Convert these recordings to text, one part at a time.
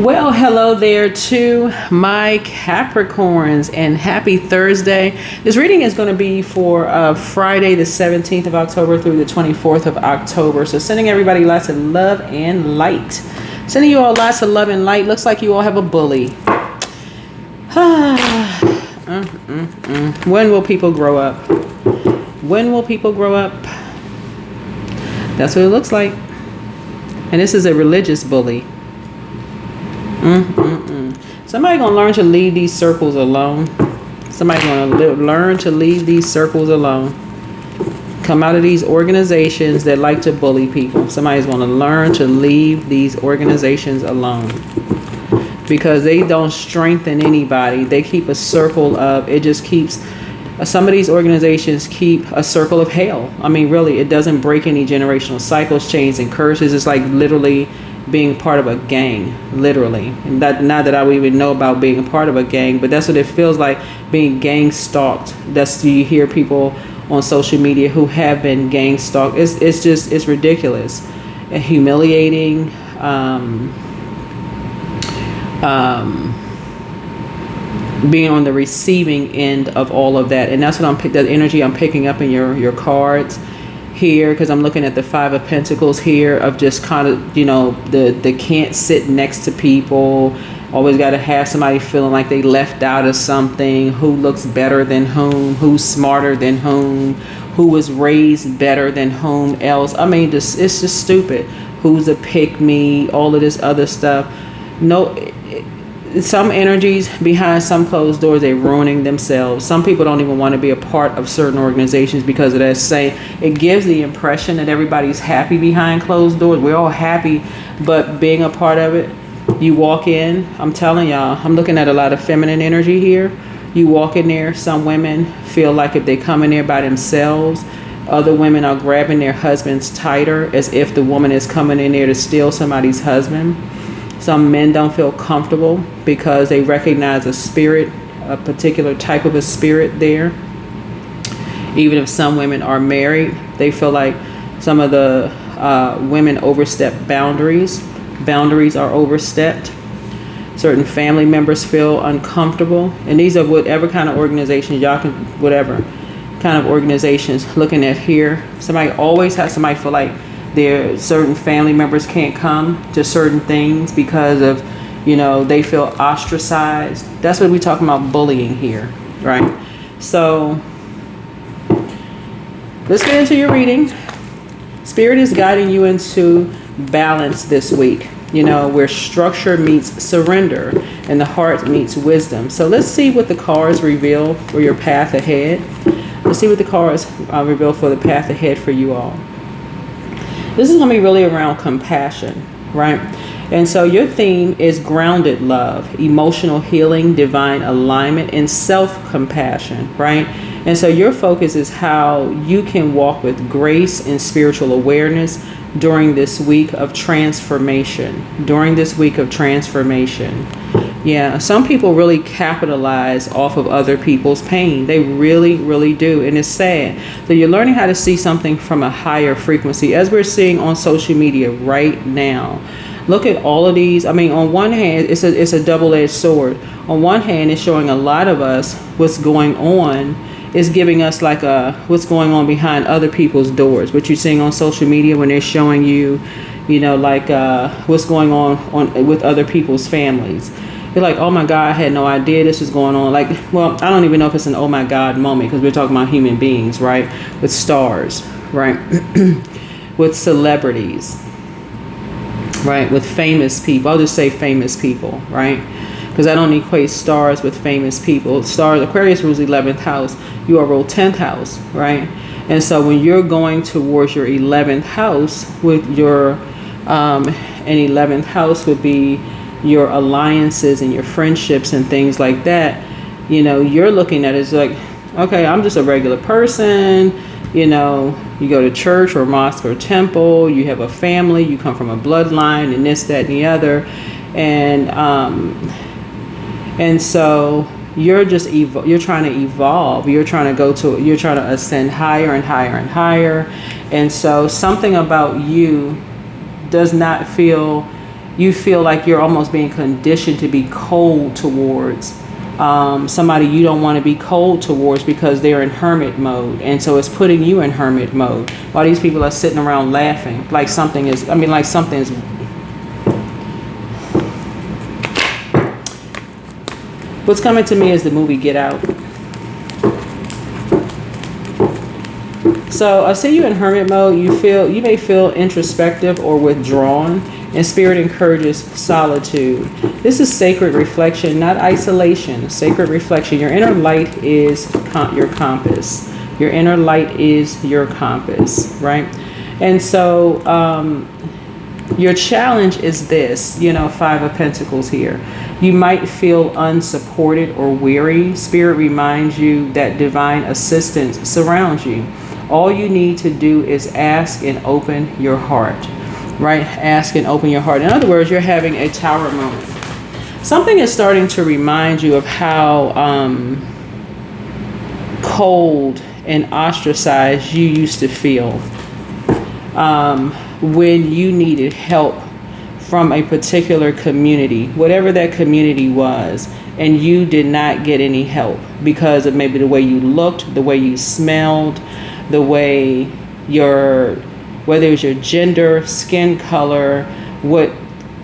Well, hello there to my Capricorns and happy Thursday. This reading is going to be for Friday the 17th of October through the 24th of October. So sending everybody lots of love and light. Sending you all lots of love and light. Looks like you all have a bully. When will people grow up? When will people grow up? That's what it looks like. And this is a religious bully. Somebody gonna learn to leave these circles alone. Somebody gonna learn to leave these circles alone. Come out of these organizations that like to bully people. Somebody's gonna learn to leave these organizations alone because they don't strengthen anybody. They keep a circle of, it just keeps, some of these organizations keep a circle of hell. I mean, really, it doesn't break any generational cycles, chains, and curses. It's like literally being part of a gang, literally. And that, not that I would even know about being a part of a gang, but that's what it feels like, being gang stalked. That's, you hear people on social media who have been gang stalked. It's just, it's ridiculous and humiliating. Being on the receiving end of all of that. And that's what that energy I'm picking up in your cards here, because I'm looking at the Five of Pentacles here, of just kind of, you know, the can't sit next to people, always got to have somebody feeling like they left out of something, who looks better than whom, who's smarter than whom, who was raised better than whom else. I mean, it's just stupid. Who's a pick me, all of this other stuff. No, some energies behind some closed doors, they're ruining themselves. Some people don't even want to be a part of certain organizations because of that. Say, it gives the impression that everybody's happy behind closed doors. We're all happy, but being a part of it, you walk in, I'm telling y'all, I'm looking at a lot of feminine energy here. You walk in there, some women feel like if they come in there by themselves, other women are grabbing their husbands tighter as if the woman is coming in there to steal somebody's husband. Some men don't feel comfortable because they recognize a spirit, a particular type of a spirit there. Even if some women are married, they feel like some of the women overstep boundaries. Boundaries are overstepped. Certain family members feel uncomfortable. And these are whatever kind of organizations, y'all can, whatever kind of organizations looking at here. Somebody always has somebody feel like their certain family members can't come to certain things because of, you know, they feel ostracized. That's what we're talking about, bullying here, right? So let's get into your reading. Spirit is guiding you into balance this week, you know, where structure meets surrender and the heart meets wisdom. So let's see what the cards reveal for your path ahead. Let's see what the cards reveal for the path ahead for you all. This is going to be really around compassion, right? And so your theme is grounded love, emotional healing, divine alignment, and self-compassion, right? And so your focus is how you can walk with grace and spiritual awareness during this week of transformation. Yeah, some people really capitalize off of other people's pain. They really, really do. And it's sad. So you're learning how to see something from a higher frequency, as we're seeing on social media right now. Look at all of these. I mean, on one hand, it's a double-edged sword. On one hand, it's showing a lot of us what's going on. It's giving us like what's going on behind other people's doors. What you're seeing on social media when they're showing you, you know, like what's going on with other people's families. You're like, oh my God, I had no idea this was going on. Like, well, I don't even know if it's an oh my God moment, because we're talking about human beings, right? With stars, right? With celebrities, right? With famous people. I'll just say famous people, right? Because I don't equate stars with famous people. Stars, Aquarius rules 11th house. You are ruled 10th house, right? And so when you're going towards your 11th house with your, an 11th house would be your alliances and your friendships and things like that, you know, you're looking at it as like, okay, I'm just a regular person, you know, you go to church or mosque or temple, you have a family, you come from a bloodline and this, that, and the other. And so you're just, you're trying to evolve, you're trying to ascend higher and higher and higher. And so something about you does not feel you feel like you're almost being conditioned to be cold towards somebody you don't want to be cold towards because they're in hermit mode. And so it's putting you in hermit mode while these people are sitting around laughing like something is, like something is. What's coming to me is the movie Get Out. So I see you in hermit mode. You may feel introspective or withdrawn, and spirit encourages solitude. This is sacred reflection, not isolation. Sacred reflection. Your inner light is your compass. Your inner light is your compass, right? And so your challenge is this, 5 of Pentacles here. You might feel unsupported or weary. Spirit reminds you that divine assistance surrounds you. All you need to do is ask and open your heart, right? Ask and open your heart. In other words, you're having a tower moment. Something is starting to remind you of how cold and ostracized you used to feel when you needed help from a particular community, whatever that community was, and you did not get any help because of maybe the way you looked, the way you smelled, the way whether it was your gender, skin color, what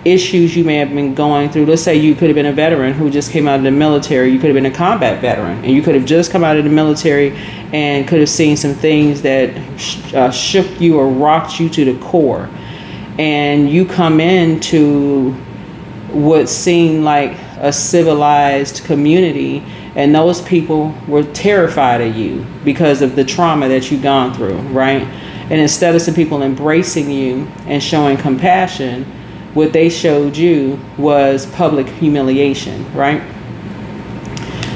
issues you may have been going through. Let's say you could have been a veteran who just came out of the military. You could have been a combat veteran, and you could have just come out of the military and could have seen some things that shook you or rocked you to the core. And you come into what seemed like a civilized community, and those people were terrified of you because of the trauma that you've gone through, right? And instead of some people embracing you and showing compassion, what they showed you was public humiliation, right?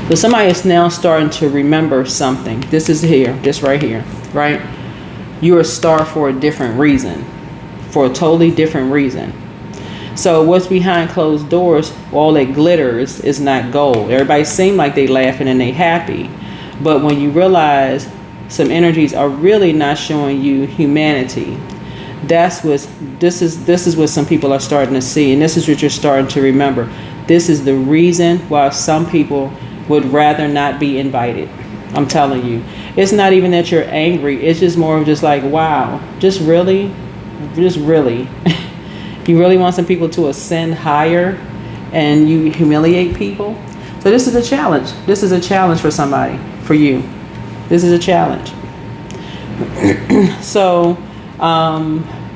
So somebody is now starting to remember something. This is here, this right here, right? You're a star for a different reason, for a totally different reason. So what's behind closed doors, all that glitters is not gold. Everybody seem like they laughing and they happy. But when you realize some energies are really not showing you humanity, this is what some people are starting to see, and this is what you're starting to remember. This is the reason why some people would rather not be invited. I'm telling you. It's not even that you're angry. It's just more of just like, wow, just really. You really want some people to ascend higher and you humiliate people? So this is a challenge. This is a challenge for somebody, for you. This is a challenge. So,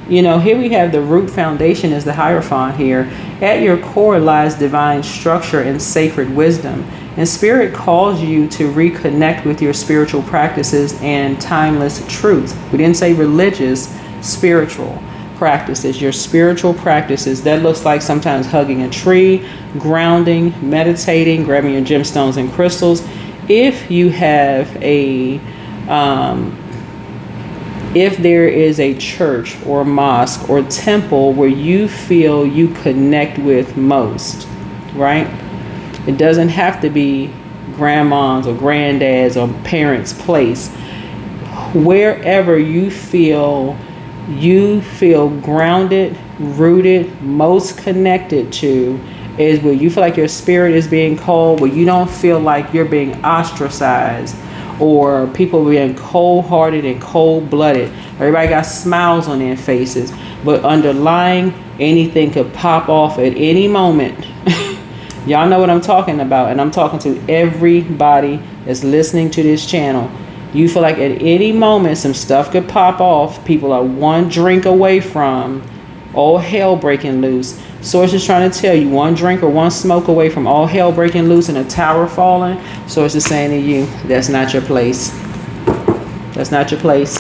here we have the root foundation is the Hierophant here. At your core lies divine structure and sacred wisdom. And Spirit calls you to reconnect with your spiritual practices and timeless truth. We didn't say religious, spiritual practices, your spiritual practices. That looks like sometimes hugging a tree, grounding, meditating, grabbing your gemstones and crystals. If you have if there is a church or mosque or temple where you feel you connect with most, right? It doesn't have to be grandma's or granddad's or parents' place. Wherever you feel grounded, rooted, most connected to is where you feel like your spirit is being called, where you don't feel like you're being ostracized or people being cold-hearted and cold-blooded. Everybody got smiles on their faces, but underlying, anything could pop off at any moment. Y'all know what I'm talking about, and I'm talking to everybody that's listening to this channel. You feel like at any moment some stuff could pop off. People are one drink away from all hell breaking loose. Source is trying to tell you, one drink or one smoke away from all hell breaking loose and a tower falling. Source is saying to you, that's not your place. That's not your place.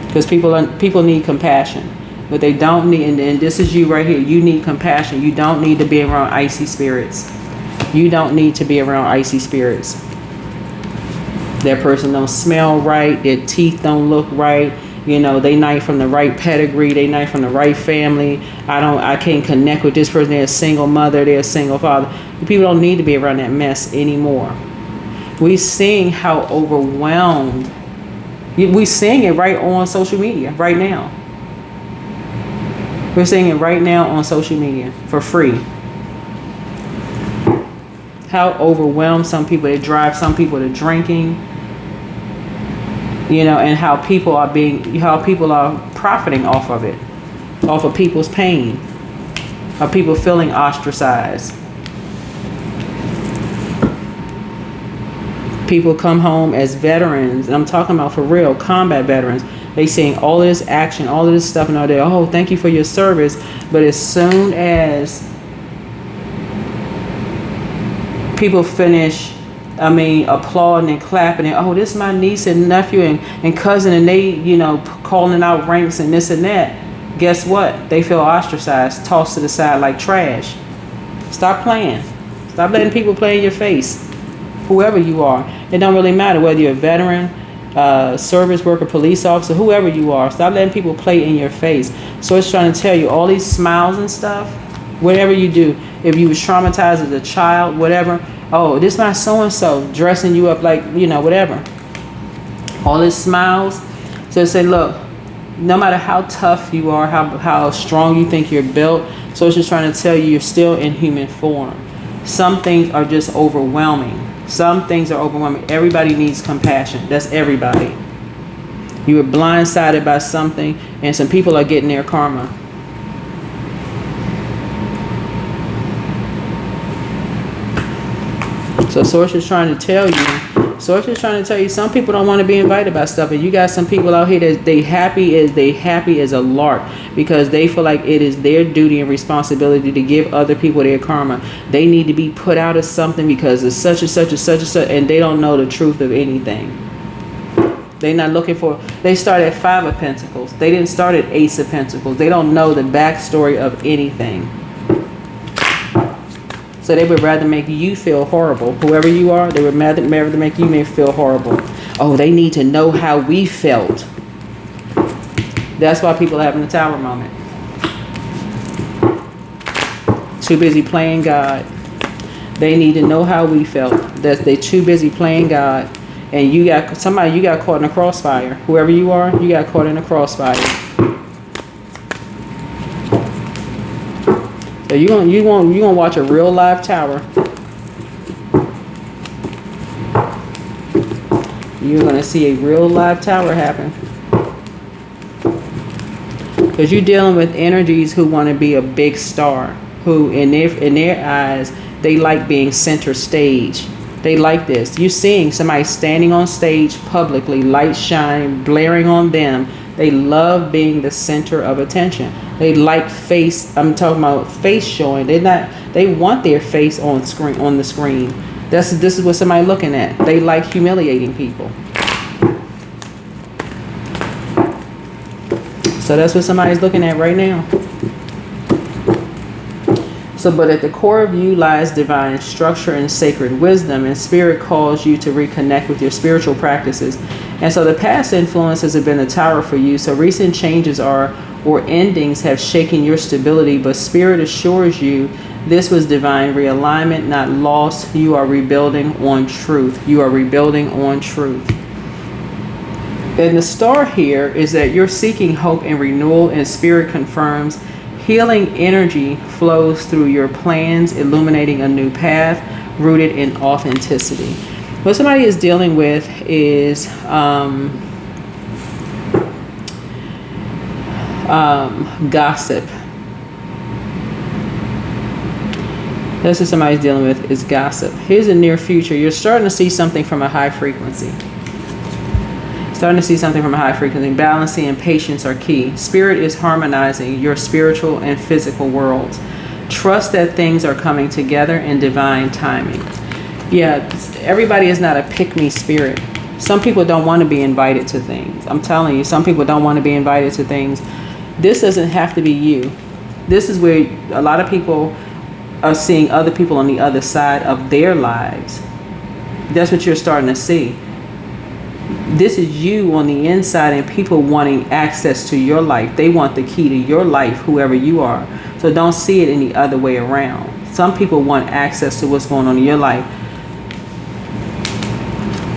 Because people need compassion. But they don't need, and this is you right here. You need compassion. You don't need to be around icy spirits. You don't need to be around icy spirits. That person don't smell right. Their teeth don't look right. They not from the right pedigree. They not from the right family. I can't connect with this person. They're a single mother. They're a single father. People don't need to be around that mess anymore. We're seeing how overwhelmed. We're seeing it right on social media right now. We're seeing it right now on social media for free. How overwhelmed some people, it drives some people to drinking, and how people are profiting off of it, off of people's pain, of people feeling ostracized. People come home as veterans, and I'm talking about for real, combat veterans. They seeing all this action, all of this stuff, and all that. Oh, thank you for your service. But as soon as people finish, applauding and clapping, and oh, this is my niece and nephew and cousin, and they, calling out ranks and this and that. Guess what? They feel ostracized, tossed to the side like trash. Stop playing. Stop letting people play in your face. Whoever you are, it don't really matter whether you're a veteran, service worker, police officer, whoever you are. Stop letting people play in your face. So it's trying to tell you all these smiles and stuff. Whatever you do, if you was traumatized as a child, whatever. Oh, this my so-and-so dressing you up like, whatever. All these smiles. So say, look, no matter how tough you are, how strong you think you're built, so it's just trying to tell you you're still in human form. Some things are just overwhelming. Some things are overwhelming. Everybody needs compassion. That's everybody. You were blindsided by something, and some people are getting their karma. So Source is trying to tell you, some people don't want to be invited by stuff, and you got some people out here that they happy as a lark because they feel like it is their duty and responsibility to give other people their karma. They need to be put out of something because it's such and such and such and such, and they don't know the truth of anything. They're not looking for. They start at 5 of Pentacles. They didn't start at Ace of Pentacles. They don't know the backstory of anything. So they would rather make you feel horrible. Whoever you are, they would rather make you feel horrible. Oh, they need to know how we felt. That's why people are having the Tower moment. Too busy playing God. They need to know how we felt. That they're too busy playing God. And you got caught in a crossfire. Whoever you are, you got caught in a crossfire. So you're gonna watch a real live tower. You're gonna see a real live tower happen. Because you're dealing with energies who want to be a big star, who in their eyes they like being center stage. They like this. You're seeing somebody standing on stage publicly, light shining, blaring on them. They love being the center of attention. They like face. I'm talking about face showing. They want their face on the screen. This is what somebody's looking at. They like humiliating people. So that's what somebody's looking at right now. So, but at the core of you lies divine structure and sacred wisdom, and spirit calls you to reconnect with your spiritual practices. And so the past influences have been a tower for you. So recent changes or endings have shaken your stability, but spirit assures you this was divine realignment, not loss. You are rebuilding on truth. You are rebuilding on truth. And the star here is that you're seeking hope and renewal, and spirit confirms healing energy flows through your plans, illuminating a new path rooted in authenticity. What somebody is dealing with is gossip. That's what somebody's dealing with, is gossip. Here's the near future. You're starting to see something from a high frequency. Balancing and patience are key. Spirit is harmonizing your spiritual and physical worlds. Trust that things are coming together in divine timing. Yeah, everybody is not a pick-me spirit. Some people don't want to be invited to things. I'm telling you, some people don't want to be invited to things. This doesn't have to be you. This is where a lot of people are seeing other people on the other side of their lives. That's what you're starting to see. This is you on the inside, and people wanting access to your life. They want the key to your life, whoever you are. So don't see it any other way around. Some people want access to what's going on in your life.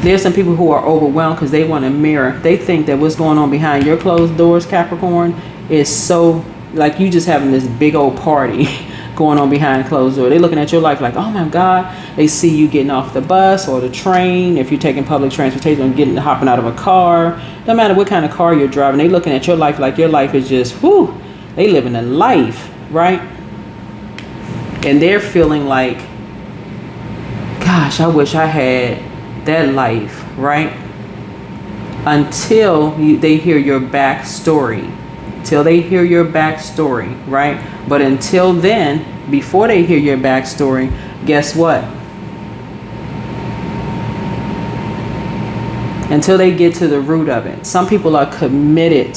There's some people who are overwhelmed because they want a mirror. They think that what's going on behind your closed doors, Capricorn, is so like you just having this big old party going on behind closed door. They're looking at your life like, oh my God. They see you getting off the bus or the train. If you're taking public transportation, hopping out of a car, no matter what kind of car you're driving, they looking at your life like your life is just, whoo, they living a life, right? And they're feeling like, gosh, I wish I had that life, right? Until they hear your backstory. Till they hear your backstory, right? But until then, before they hear your backstory, guess what? Until they get to the root of it. Some people are committed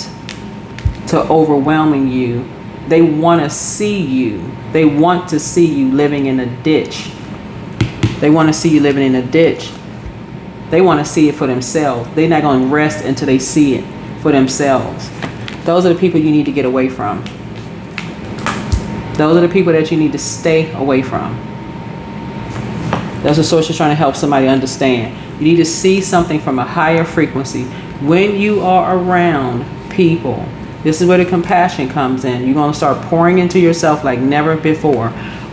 to overwhelming you. They want to see you. They want to see you living in a ditch. They want to see you living in a ditch. They want to see it for themselves. They're not going to rest until they see it for themselves. Those are the people you need to get away from. Those are the people that you need to stay away from. That's what source is trying to help somebody understand. You need to see something from a higher frequency. When you are around people, this is where the compassion comes in. You're going to start pouring into yourself like never before.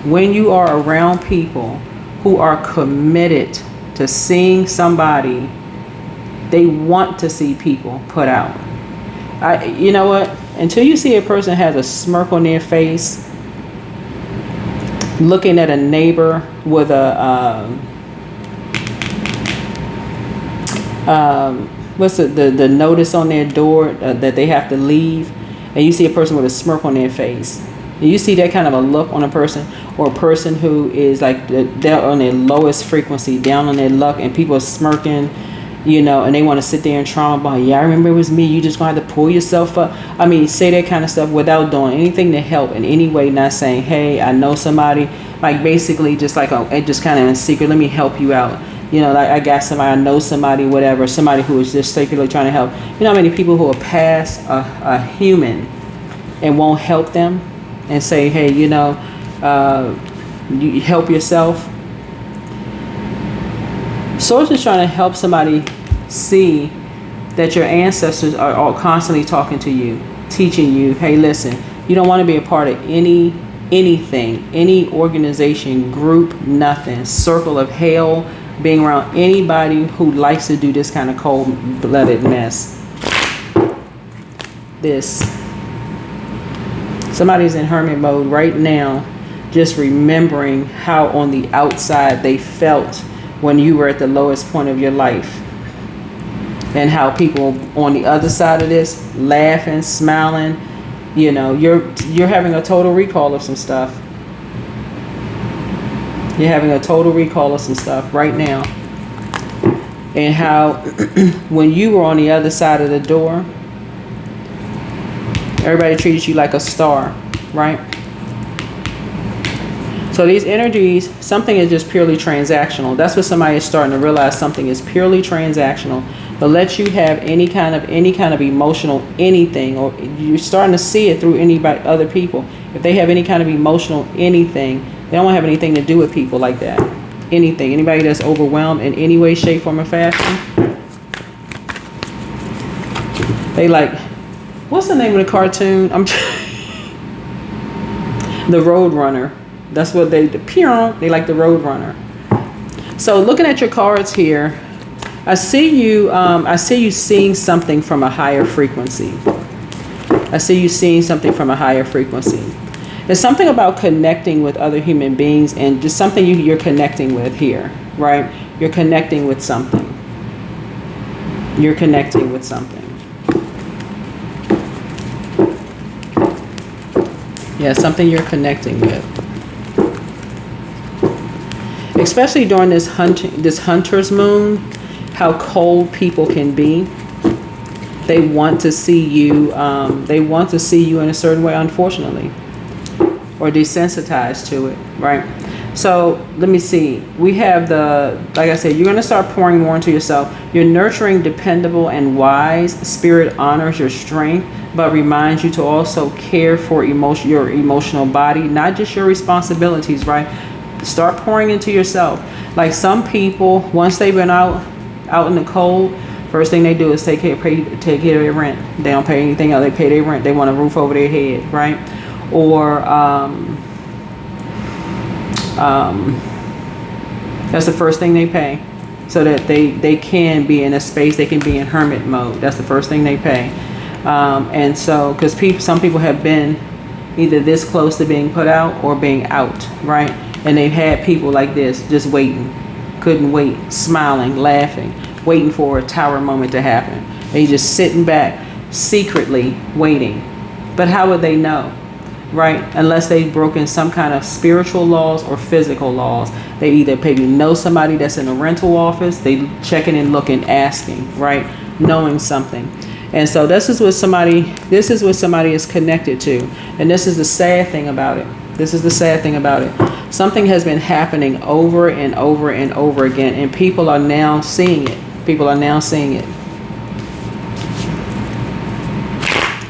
When you are around people who are committed to seeing somebody, they want to see people put out. You know what? Until you see a person has a smirk on their face, looking at a neighbor with a what's the notice on their door that they have to leave, and you see a person with a smirk on their face, and you see that kind of a look on a person, or a person who is like they're on their lowest frequency, down on their luck, and people are smirking, you know, and they want to sit there and trauma about, yeah, I remember it was me, you just going to have to pull yourself up. I mean, say that kind of stuff without doing anything to help in any way, not saying, hey, I know somebody, like basically just like just kind of in secret, let me help you out. You know, like I got somebody, I know somebody, whatever, somebody who is just secretly trying to help. You know how many people who will pass a human and won't help them and say, hey, you know, you help yourself. Source is trying to help somebody see that your ancestors are all constantly talking to you, teaching you, hey, listen, you don't want to be a part of anything, any organization, group, nothing, circle of hell, being around anybody who likes to do this kind of cold-blooded mess. Somebody's in hermit mode right now, just remembering how on the outside they felt when you were at the lowest point of your life, and how people on the other side of this laughing, smiling. You know, you're having a total recall of some stuff. You're having a total recall of some stuff right now. And how when you were on the other side of the door, everybody treated you like a star, right? So these energies, something is just purely transactional. That's what somebody is starting to realize, something is purely transactional. But let you have any kind of emotional anything, or you're starting to see it through other people. If they have any kind of emotional anything, they don't want to have anything to do with people like that. Anything. Anybody that's overwhelmed in any way, shape, form, or fashion. They like, what's the name of the cartoon? The Road Runner. That's what they like, the Road Runner. So looking at your cards here, I see you seeing something from a higher frequency. I see you seeing something from a higher frequency. There's something about connecting with other human beings, and just something you're connecting with here, right? You're connecting with something. You're connecting with something. Yeah, something you're connecting with. Especially during this hunter's moon, how cold people can be. They want to see you. They want to see you in a certain way, unfortunately, or desensitized to it, right? So let me see. We have like I said, you're going to start pouring more into yourself. You're nurturing, dependable, and wise. Spirit honors your strength, but reminds you to also care for your emotional body, not just your responsibilities, right? Start pouring into yourself. Like some people, once they've been out in the cold, First thing they do is take care of their rent. They don't pay anything else. They pay their rent. They want a roof over their head, right? Or that's the first thing they pay, so that they can be in a space, they can be in hermit mode. That's the first thing they pay. And so, because some people have been either this close to being put out or being out, right? And they've had people like this just waiting, couldn't wait, smiling, laughing, waiting for a tower moment to happen. They just sitting back, secretly waiting. But how would they know, right? Unless they've broken some kind of spiritual laws or physical laws. They either maybe know somebody that's in a rental office, they checking and looking, asking, right? Knowing something. And so this is what somebody is connected to. And this is the sad thing about it. This is the sad thing about it. Something has been happening over and over and over again, and people are now seeing it. People are now seeing it.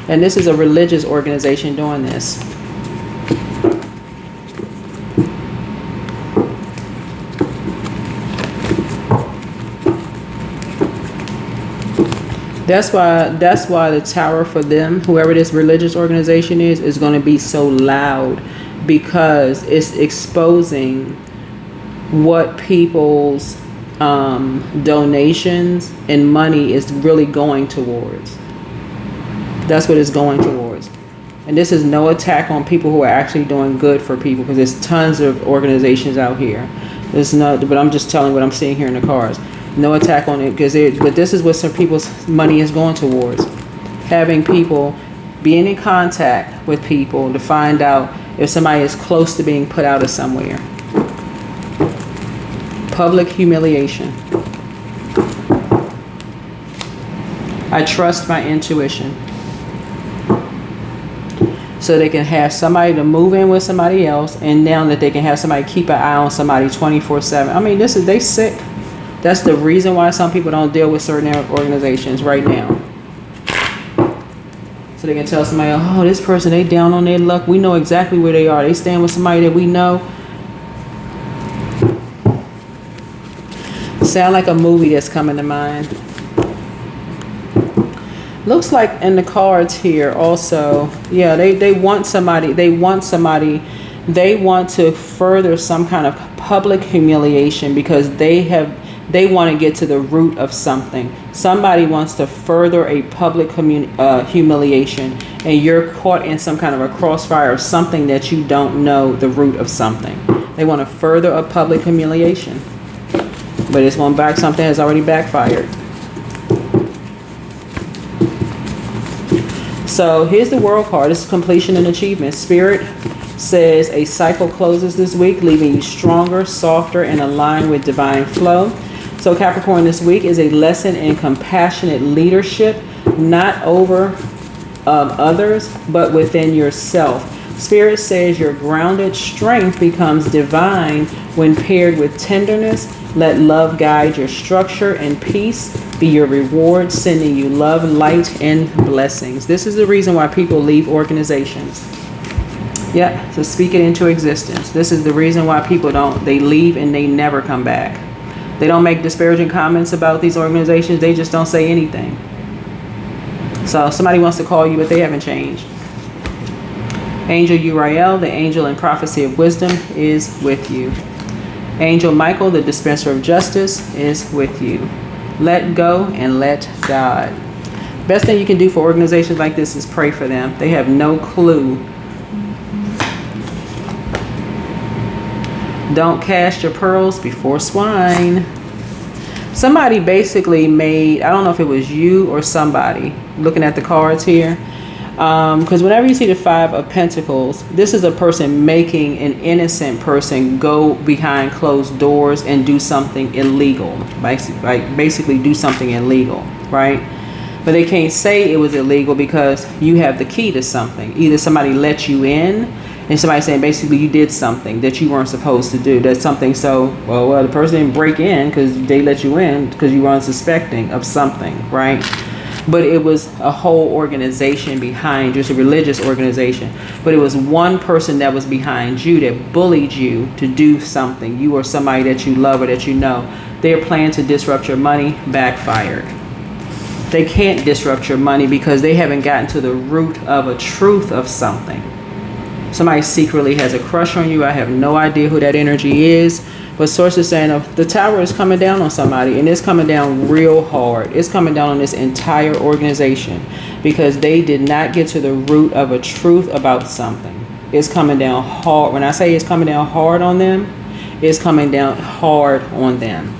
And this is a religious organization doing this. That's why the tower for them, whoever this religious organization is going to be so loud, because it's exposing what people's donations and money is really going towards. That's what it's going towards. And this is no attack on people who are actually doing good for people, because there's tons of organizations out here. But I'm just telling what I'm seeing here in the cards. No attack on it, but this is what some people's money is going towards. Having people being in contact with people to find out if somebody is close to being put out of somewhere. Public humiliation. I trust my intuition. So they can have somebody to move in with somebody else, and now that they can have somebody keep an eye on somebody 24/7. I mean, they sick. That's the reason why some people don't deal with certain organizations right now. So they can tell somebody, oh, this person, they down on their luck. We know exactly where they are. They stand with somebody that we know. Sound like a movie that's coming to mind. Looks like in the cards here also, yeah, they want somebody, they want to further some kind of public humiliation, because they want to get to the root of something. Somebody wants to further a public humiliation, and you're caught in some kind of a crossfire of something that you don't know the root of something. They want to further a public humiliation, but it's going back something has already backfired. So here's the World card. This is completion and achievement. Spirit says a cycle closes this week, leaving you stronger, softer, and aligned with divine flow. So Capricorn, this week is a lesson in compassionate leadership, not over others, but within yourself. Spirit says your grounded strength becomes divine when paired with tenderness. Let love guide your structure, and peace be your reward, sending you love, light, and blessings. This is the reason why people leave organizations. Yeah, so speak it into existence. This is the reason why people they leave and they never come back. They don't make disparaging comments about these organizations. They just don't say anything. So if somebody wants to call you, but they haven't changed. Angel Uriel, the angel in prophecy of wisdom, is with you. Angel Michael, the dispenser of justice, is with you. Let go and let God. Best thing you can do for organizations like this is pray for them. They have no clue. Don't cast your pearls before swine. Somebody basically made, I don't know if it was you or somebody, looking at the cards here, because whenever you see the Five of Pentacles, this is a person making an innocent person go behind closed doors and do something illegal, basically do something illegal, right? But they can't say it was illegal because you have the key to something. Either somebody let you in, and somebody saying basically you did something that you weren't supposed to do. That's something so, well, the person didn't break in because they let you in because you were unsuspecting of something, right? But it was a whole organization behind you. It's a religious organization. But it was one person that was behind you that bullied you to do something. You or somebody that you love or that you know. Their plan to disrupt your money backfired. They can't disrupt your money because they haven't gotten to the root of a truth of something. Somebody secretly has a crush on you. I have no idea who that energy is. But source is saying the tower is coming down on somebody, and it's coming down real hard. It's coming down on this entire organization because they did not get to the root of a truth about something. It's coming down hard. When I say it's coming down hard on them, it's coming down hard on them.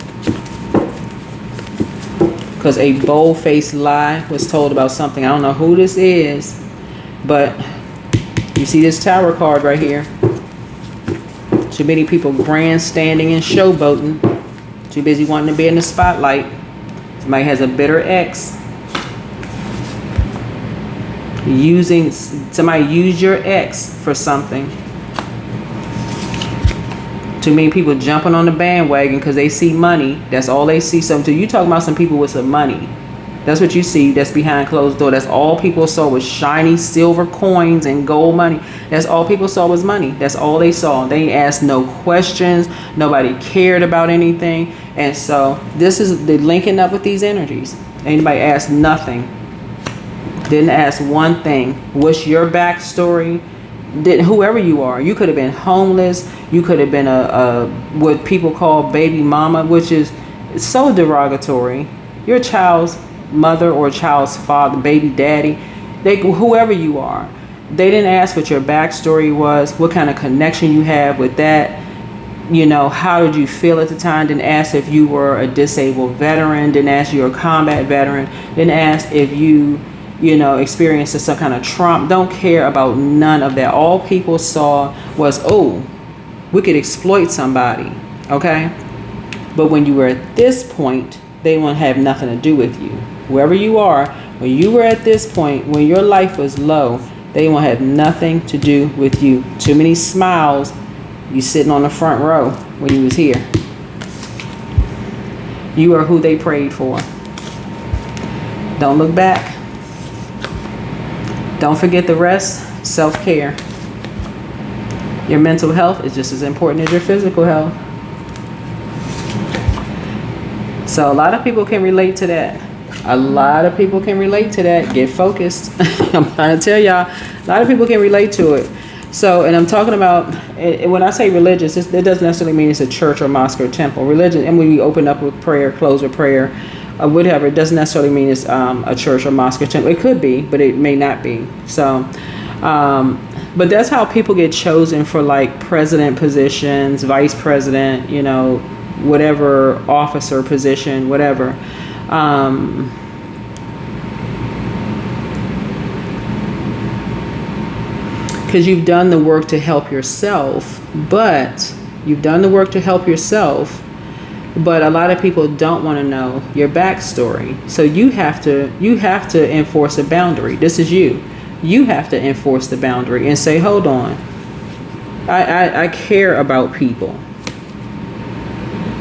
Because a bold-faced lie was told about something. I don't know who this is, but you see this tower card right here. Too many people grandstanding and showboating. Too busy wanting to be in the spotlight. Somebody has a bitter ex. Somebody used your ex for something. Too many people jumping on the bandwagon because they see money. That's all they see. So you talking about some people with some money. That's what you see. That's behind closed door. That's all people saw was shiny silver coins and gold money. That's all people saw was money. That's all they saw. They asked no questions. Nobody cared about anything. And so this is the linking up with these energies. Anybody asked nothing. Didn't ask one thing. What's your backstory? Whoever you are, you could have been homeless. You could have been a what people call baby mama, which is so derogatory. You're a child's mother or a child's father, baby daddy. Whoever you are, they didn't ask what your backstory was, what kind of connection you have with that. You know, how did you feel at the time? Didn't ask if you were a disabled veteran. Didn't ask you were a combat veteran. Didn't ask if you experienced some kind of trauma. Don't care about none of that. All people saw was, oh, we could exploit somebody, okay? But when you were at this point, they won't have nothing to do with you. Whoever you are, when you were at this point, when your life was low, they won't have nothing to do with you. Too many smiles. You sitting on the front row when you was here. You are who they prayed for. Don't look back. Don't forget the rest. Self-care. Your mental health is just as important as your physical health. So a lot of people can relate to that. A lot of people can relate to that. Get focused. I'm trying to tell y'all, a lot of people can relate to it. So, and I'm talking about, when I say religious, it doesn't necessarily mean it's a church or mosque or temple. Religion, and when we open up with prayer, close with prayer, whatever, it doesn't necessarily mean it's a church or mosque or temple. It could be, but it may not be. So, but that's how people get chosen for like president positions, vice president, whatever officer position, whatever. Because you've done the work to help yourself, but a lot of people don't want to know your backstory. So you have to enforce a boundary. This is you. You have to enforce the boundary and say, hold on. I care about people.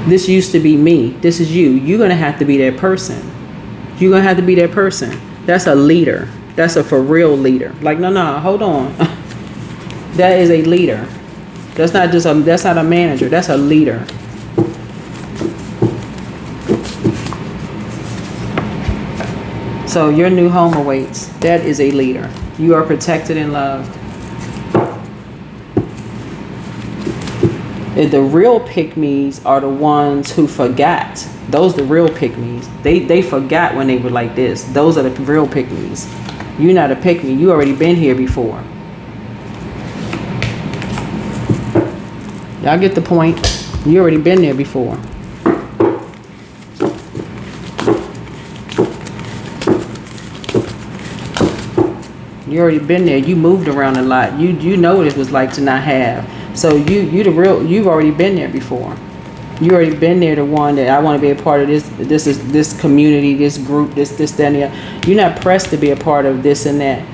This used to be me. This is you. You're going to have to be that person. You're going to have to be that person. That's a leader. That's a for real leader. Like, no, hold on. That is a leader. That's not a manager. That's a leader. So your new home awaits. That is a leader. You are protected and loved. The real pick-me's are the ones who forgot. Those are the real pick-me's. They forgot when they were like this. Those are the real pick-me's. You're not a pick-me. You already been here before. Y'all get the point. You already been there before. You already been there. You moved around a lot. You know what it was like to not have. So you've already been there before. You already been there, the one that I want to be a part of this community, this group, this, that, and the other. You're not pressed to be a part of this and that.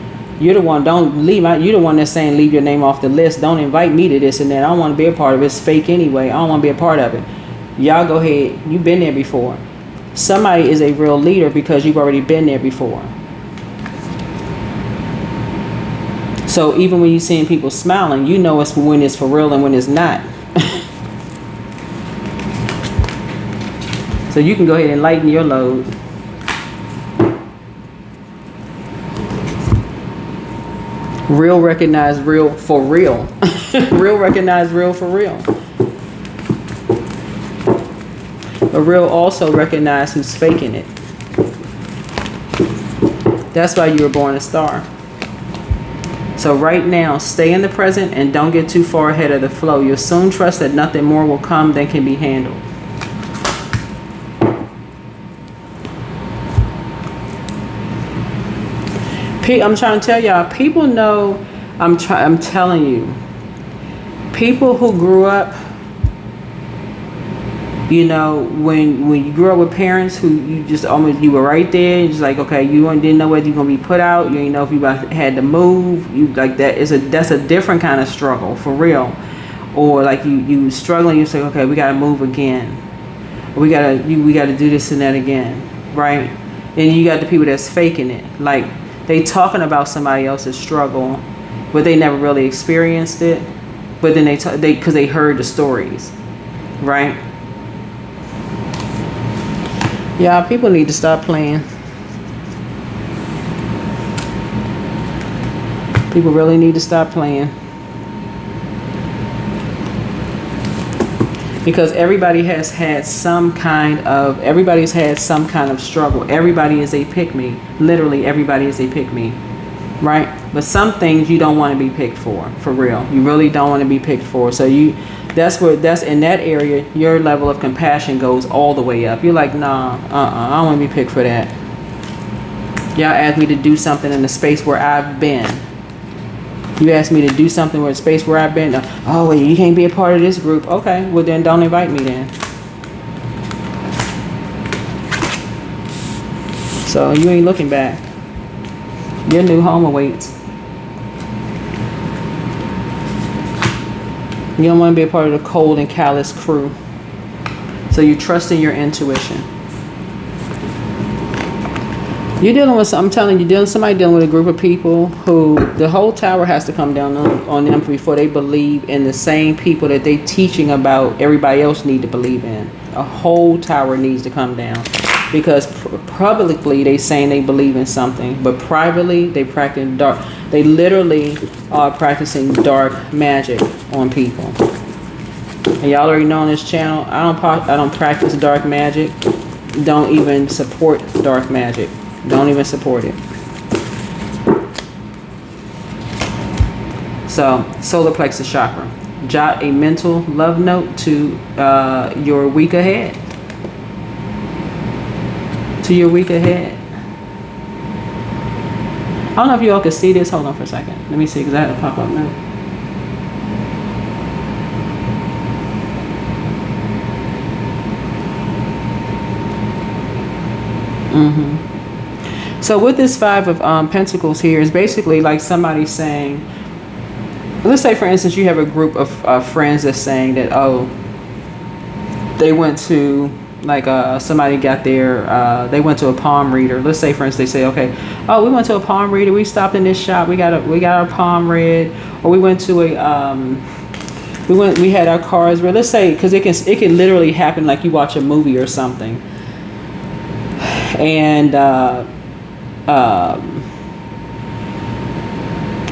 You're the one, you're the one that's saying leave your name off the list. Don't invite me to this and that. I don't want to be a part of it. It's fake anyway. I don't want to be a part of it. Y'all go ahead. You've been there before. Somebody is a real leader because you've already been there before. So even when you're seeing people smiling, you know it's when it's for real and when it's not. So you can go ahead and lighten your load. Real recognize real for real. Real recognize real for real. But real also recognize who's faking it. That's why you were born a star. So right now, stay in the present and don't get too far ahead of the flow. You'll soon trust that nothing more will come than can be handled. I'm trying to tell y'all, people know, I'm telling you, people who grew up, you know, when you grew up with parents who you just almost, you were right there, you're just like, okay, you didn't know whether you're going to be put out, you didn't know if you had to move, you like that's a different kind of struggle, for real. Or like you struggling, you say, okay, we got to move again. We got to do this and that again, right? And you got the people that's faking it, like they talking about somebody else's struggle, but they never really experienced it. But then because they heard the stories, right? Yeah, people need to stop playing. People really need to stop playing. Because everybody's had some kind of struggle. Everybody is a pick-me. Literally, everybody is a pick-me. Right? But some things you don't want to be picked for real. You really don't want to be picked for. So that's in that area, your level of compassion goes all the way up. You're like, nah, I don't want to be picked for that. Y'all asked me to do something in the space where I've been. You asked me to do something in the space where I've been. Oh, wait, you can't be a part of this group. Okay, well then don't invite me then. So you ain't looking back. Your new home awaits. You don't want to be a part of the cold and callous crew. So you're trusting your intuition. You're dealing with, I'm telling you, somebody dealing with a group of people who the whole tower has to come down on them before they believe in the same people that they teaching about everybody else need to believe in. A whole tower needs to come down. Because publicly they saying they believe in something, but privately they practice dark. They literally are practicing dark magic on people. And y'all already know on this channel, I don't practice dark magic. Don't even support dark magic. Don't even support it. So, solar plexus chakra. Jot a mental love note to your week ahead. To your week ahead. I don't know if you all can see this. Hold on for a second. Let me see, because I had a pop-up note. So with this Five of Pentacles here is basically like somebody saying, let's say for instance you have a group of friends that's saying that, oh, they went to like somebody got there, they went to a palm reader. Let's say for instance they say, okay, oh, we went to a palm reader, we stopped in this shop, we got our palm read, or we went to a we had our cars read. Let's say, because it can literally happen like you watch a movie or something, and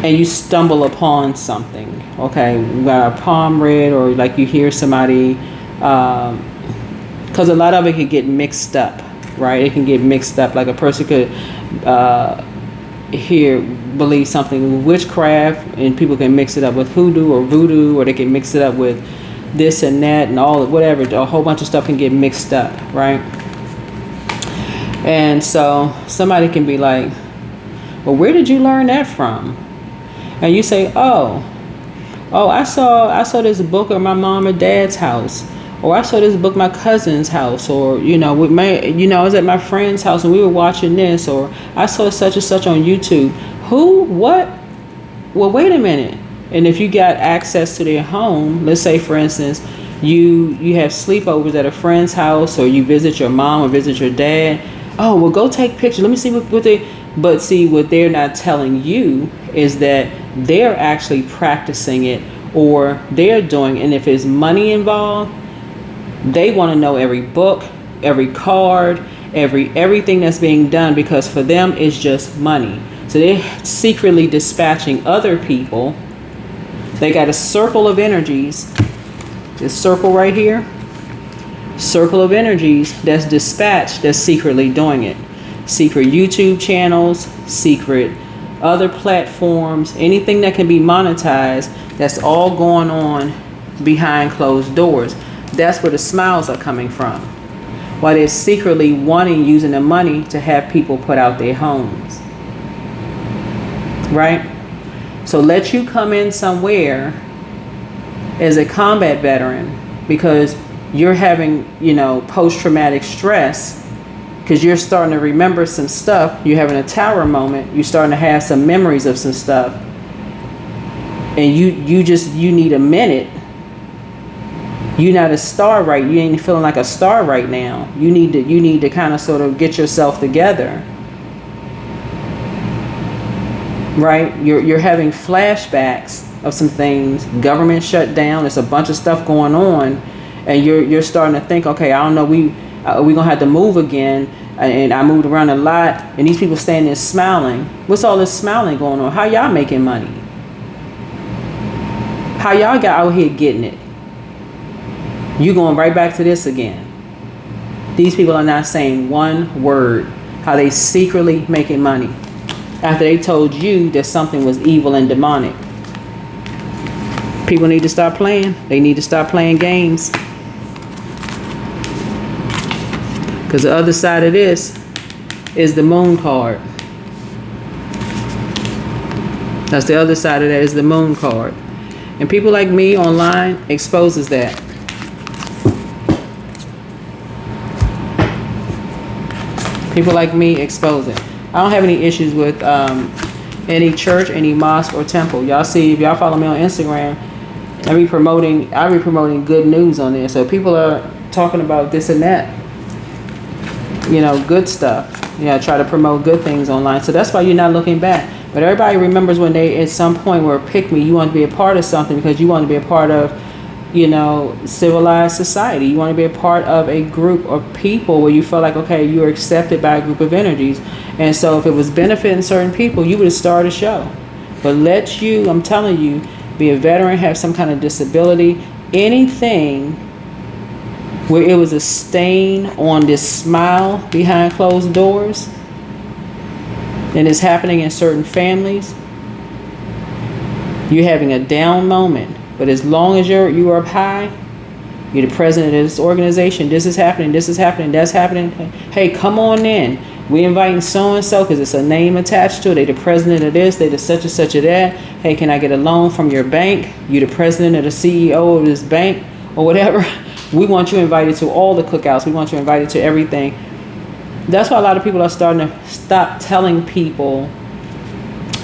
you stumble upon something. Okay, we got our palm read, or like you hear somebody, because a lot of it can get mixed up, right? It can get mixed up. Like a person could believe something with witchcraft, and people can mix it up with hoodoo or voodoo, or they can mix it up with this and that and all, whatever. A whole bunch of stuff can get mixed up, right? And so somebody can be like, well, where did you learn that from? And you say, oh, I saw this book at my mom and dad's house, or I saw this book at my cousin's house, or I was at my friend's house and we were watching this, or I saw such and such on YouTube. Who? What? Well, wait a minute. And if you got access to their home, let's say for instance you have sleepovers at a friend's house, or you visit your mom or visit your dad. Oh, well, go take pictures. Let me see what they. But see, what they're not telling you is that they're actually practicing it, or they're doing. And if there's money involved, they want to know every book, every card, everything that's being done, because for them it's just money. So they're secretly dispatching other people. They got a circle of energies. This circle right here. Circle of energies that's dispatched, that's secretly doing it. Secret YouTube channels, secret other platforms, anything that can be monetized, that's all going on behind closed doors. That's where the smiles are coming from. While they're secretly using the money to have people put out their homes. Right? So let you come in somewhere as a combat veteran because you're having, post-traumatic stress because you're starting to remember some stuff. You're having a tower moment. You're starting to have some memories of some stuff. And you need a minute. You're not a star right. You ain't feeling like a star right now. You need to kind of sort of get yourself together. Right? You're having flashbacks of some things. Government shut down. There's a bunch of stuff going on, and you're starting to think, okay, I don't know, we gonna have to move again. And I moved around a lot, and these people standing there smiling. What's all this smiling going on? How y'all making money? How y'all got out here getting it? You going right back to this again. These people are not saying one word. How they secretly making money after they told you that something was evil and demonic. People need to stop playing. They need to stop playing games. Because the other side of this is the moon card. That's the other side of that, is the moon card. And people like me online exposes that. People like me expose it. I don't have any issues with any church, any mosque or temple. Y'all see, if y'all follow me on Instagram, I be promoting good news on there. So people are talking about this and that. Good stuff. Try to promote good things online. So that's why you're not looking back. But everybody remembers when they at some point were pick me, you want to be a part of something because you want to be a part of, civilized society. You want to be a part of a group of people where you feel like, okay, you're accepted by a group of energies. And so if it was benefiting certain people, you would have started a show. But I'm telling you, be a veteran, have some kind of disability, anything where it was a stain on this smile behind closed doors, and it's happening in certain families, you're having a down moment. But as long as you're up high, you're the president of this organization, this is happening, that's happening. Hey, come on in. We inviting so-and-so because it's a name attached to it. They the president of this, they the such and such of that. Hey, can I get a loan from your bank? You the president or the CEO of this bank or whatever. We want you invited to all the cookouts. We want you invited to everything. That's why a lot of people are starting to stop telling people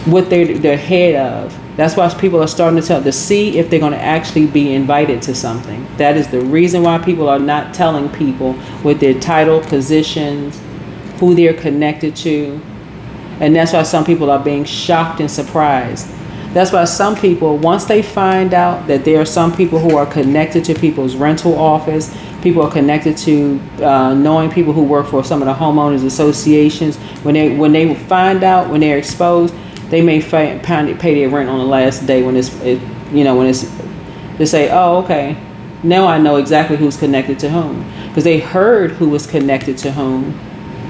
what they're head of. That's why people are starting to see if they're going to actually be invited to something. That is the reason why people are not telling people what their title, positions, who they're connected to. And that's why some people are being shocked and surprised. That's why some people, once they find out that there are some people who are connected to people's rental office, people are connected to knowing people who work for some of the homeowners associations, when they find out, when they're exposed, they may pay their rent on the last day when they say, oh, okay, now I know exactly who's connected to whom. Because they heard who was connected to whom,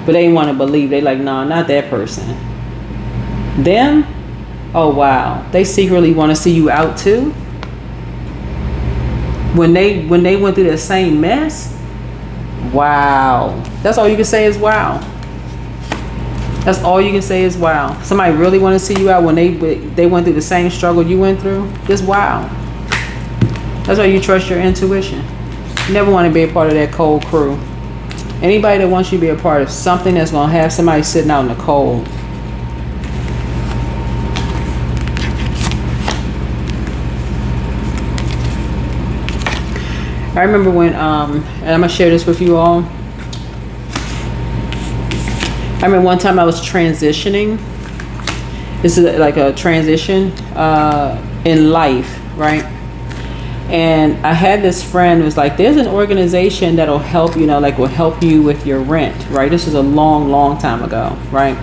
but they want to believe. They like, nah, not that person. Them? Oh, wow. They secretly want to see you out too? When they went through the same mess? Wow. That's all you can say is wow. That's all you can say is wow. Somebody really want to see you out when they went through the same struggle you went through? Just wow. That's why you trust your intuition. You never want to be a part of that cold crew. Anybody that wants you to be a part of something that's going to have somebody sitting out in the cold. I remember when, and I'm going to share this with you all. I remember one time I was transitioning. This is like a transition in life, right? And I had this friend who was like, there's an organization that'll help, will help you with your rent, right? This was a long, long time ago, right?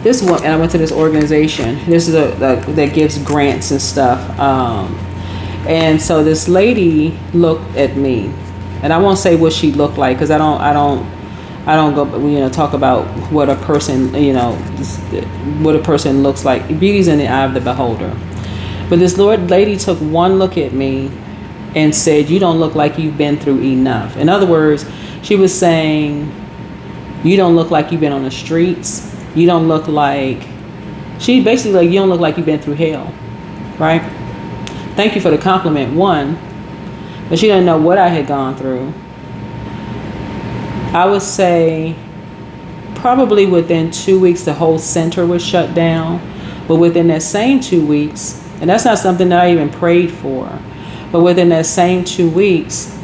this one, and I went to this organization. This is that gives grants and stuff. And so this lady looked at me, and I won't say what she looked like because I don't go, talk about what a person, what a person looks like. Beauty's in the eye of the beholder. But this lady took one look at me and said, "You don't look like you've been through enough." In other words, she was saying, "You don't look like you've been on the streets. You don't look like," she basically like, "You don't look like you've been through hell," right? Thank you for the compliment, one, but she didn't know what I had gone through. I would say probably within 2 weeks, the whole center was shut down. But within that same 2 weeks, and that's not something that I even prayed for, but within that same 2 weeks,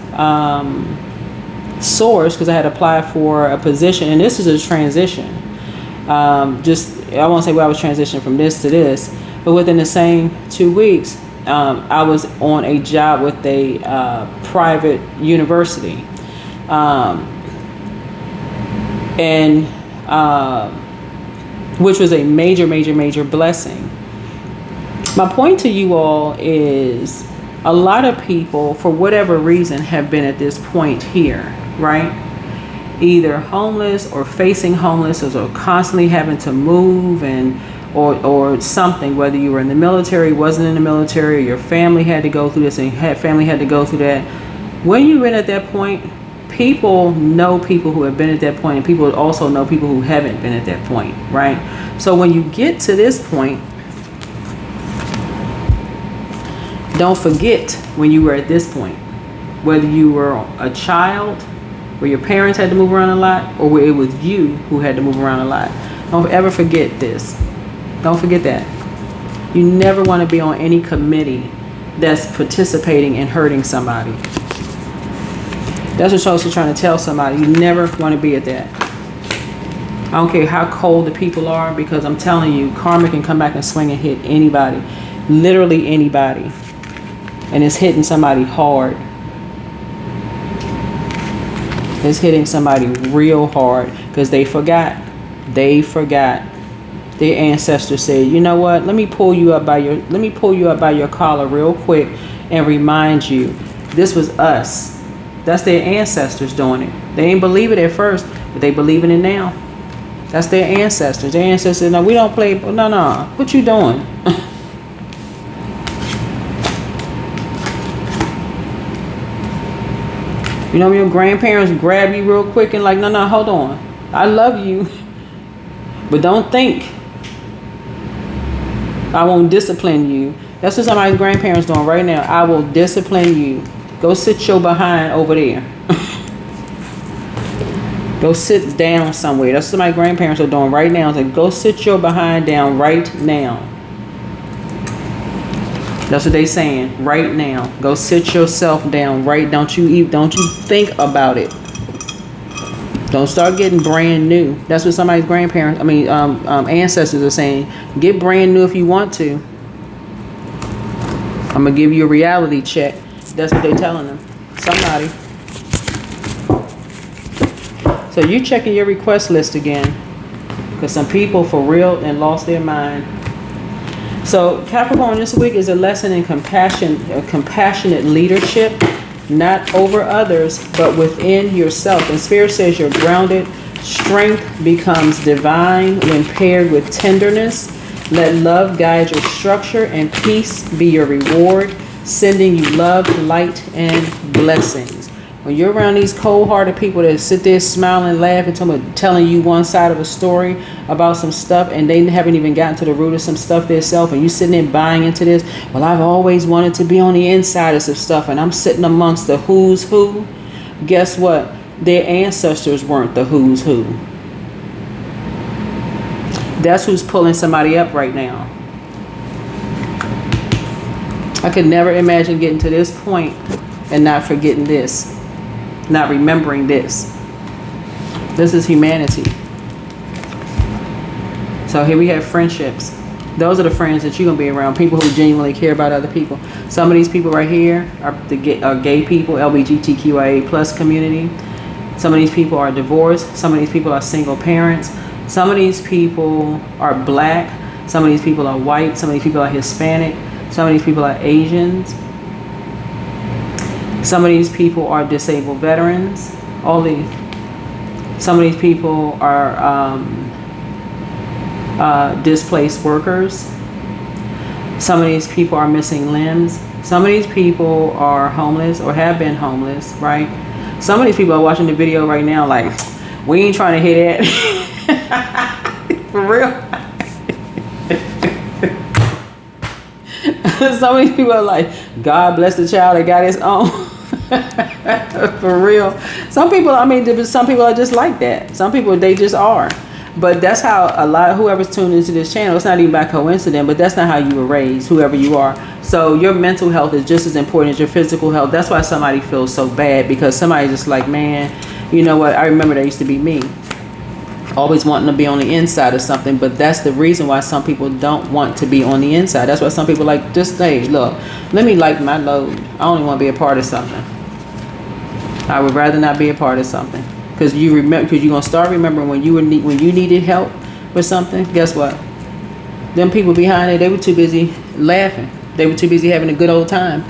source, because I had applied for a position, and this is a transition. I won't say where I was transitioning from this to this, but within the same 2 weeks, I was on a job with a private university, and which was a major blessing. My point to you all is a lot of people, for whatever reason, have been at this point here, right? Either homeless or facing homelessness or constantly having to move or something, whether you were in the military, wasn't in the military, or your family had to go through this and family had to go through that. When you've been at that point, people know people who have been at that point, and people also know people who haven't been at that point, right? So when you get to this point, don't forget when you were at this point, whether you were a child where your parents had to move around a lot, or where it was you who had to move around a lot. Don't ever forget this. Don't forget that. You never want to be on any committee that's participating in hurting somebody. That's what I was trying to tell somebody. You never want to be at that. I don't care how cold the people are, because I'm telling you, karma can come back and swing and hit anybody. Literally anybody. And it's hitting somebody hard. It's hitting somebody real hard because they forgot. They forgot. Their ancestors said, "You know what? Let me pull you up by your collar real quick and remind you, this was us." That's their ancestors doing it. They didn't believe it at first, but they believe in it now. That's their ancestors. Their ancestors, "No, we don't play. No. What you doing?" You know, your grandparents grab you real quick and like, no, hold on. I love you. But don't think I won't discipline you. That's what somebody's grandparents doing right now. I will discipline you. Go sit your behind over there. Go sit down somewhere. That's what my grandparents are doing right now. It's like, go sit your behind down right now. That's what they saying right now. Go sit yourself down right. Don't you think about it. Don't start getting brand new. That's what somebody's grandparents, ancestors are saying. Get brand new if you want to. I'm gonna give you a reality check. That's what they're telling them. Somebody. So you checking your request list again, because some people for real and lost their mind. So Capricorn, this week is a lesson in compassionate leadership, not over others, but within yourself. And Spirit says you're grounded. Strength becomes divine when paired with tenderness. Let love guide your structure and peace be your reward, sending you love, light, and blessings. When you're around these cold-hearted people that sit there smiling and laughing, telling you one side of a story about some stuff, and they haven't even gotten to the root of some stuff themselves, and you sitting there buying into this, well, I've always wanted to be on the inside of some stuff, and I'm sitting amongst the who's who. Guess what? Their ancestors weren't the who's who. That's who's pulling somebody up right now. I could never imagine getting to this point and not forgetting this. Not remembering this. This is humanity. So here we have friendships. Those are the friends that you're going to be around. People who genuinely care about other people. Some of these people right here are gay people, LGBTQIA plus community. Some of these people are divorced. Some of these people are single parents. Some of these people are black. Some of these people are white. Some of these people are Hispanic. Some of these people are Asians. Some of these people are disabled veterans. All these. Some of these people are displaced workers. Some of these people are missing limbs. Some of these people are homeless or have been homeless, right? Some of these people are watching the video right now like, we ain't trying to hear that. For real. Some of these people are like, God bless the child that got his own. For real. Some people, I mean, some people are just like that. Some people, they just are. But that's how a lot of whoever's tuned into this channel, it's not even by coincidence, but that's not how you were raised, whoever you are. So your mental health is just as important as your physical health. That's why somebody feels so bad, because somebody's just like, man, you know what? I remember that used to be me. Always wanting to be on the inside of something, but that's the reason why some people don't want to be on the inside. That's why some people like, just say, look, let me lighten my load. I only want to be a part of something. I would rather not be a part of something. Because you remember, because you're gonna start remembering when you needed help with something. Guess what? Them people behind it, they were too busy laughing. They were too busy having a good old time.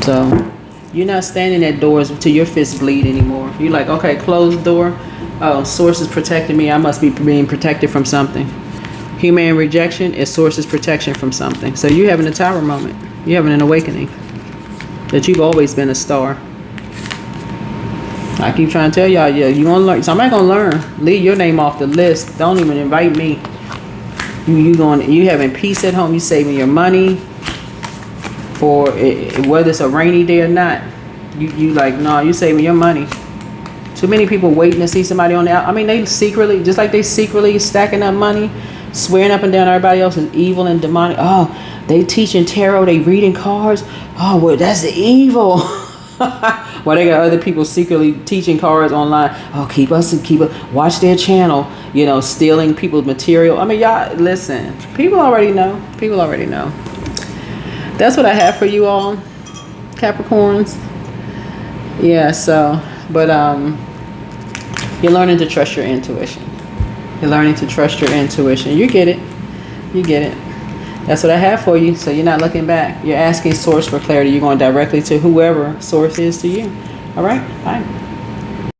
So you're not standing at doors until your fists bleed anymore. You're like, okay, closed door. Oh, source is protecting me. I must be being protected from something. Human rejection is source's protection from something. So you're having a tower moment. You're having an awakening that you've always been a star. I keep trying to tell y'all, yeah, you gonna learn. Somebody gonna learn. Leave your name off the list. Don't even invite me. You having peace at home. You saving your money for it, whether it's a rainy day or not. You like, no, you saving your money. Too many people waiting to see somebody on the out. I mean, they secretly, just like they secretly stacking up money, swearing up and down everybody else is evil and demonic. Oh, they teaching tarot. They reading cards. Oh, well, that's the evil. Well, they got other people secretly teaching cards online. Oh, keep us, watch their channel, you know, stealing people's material. I mean, y'all, listen, people already know. People already know. That's what I have for you all, Capricorns. Yeah, so, but you're learning to trust your intuition. You're learning to trust your intuition. You get it. You get it. That's what I have for you. So you're not looking back. You're asking source for clarity. You're going directly to whoever source is to you. All right? Bye.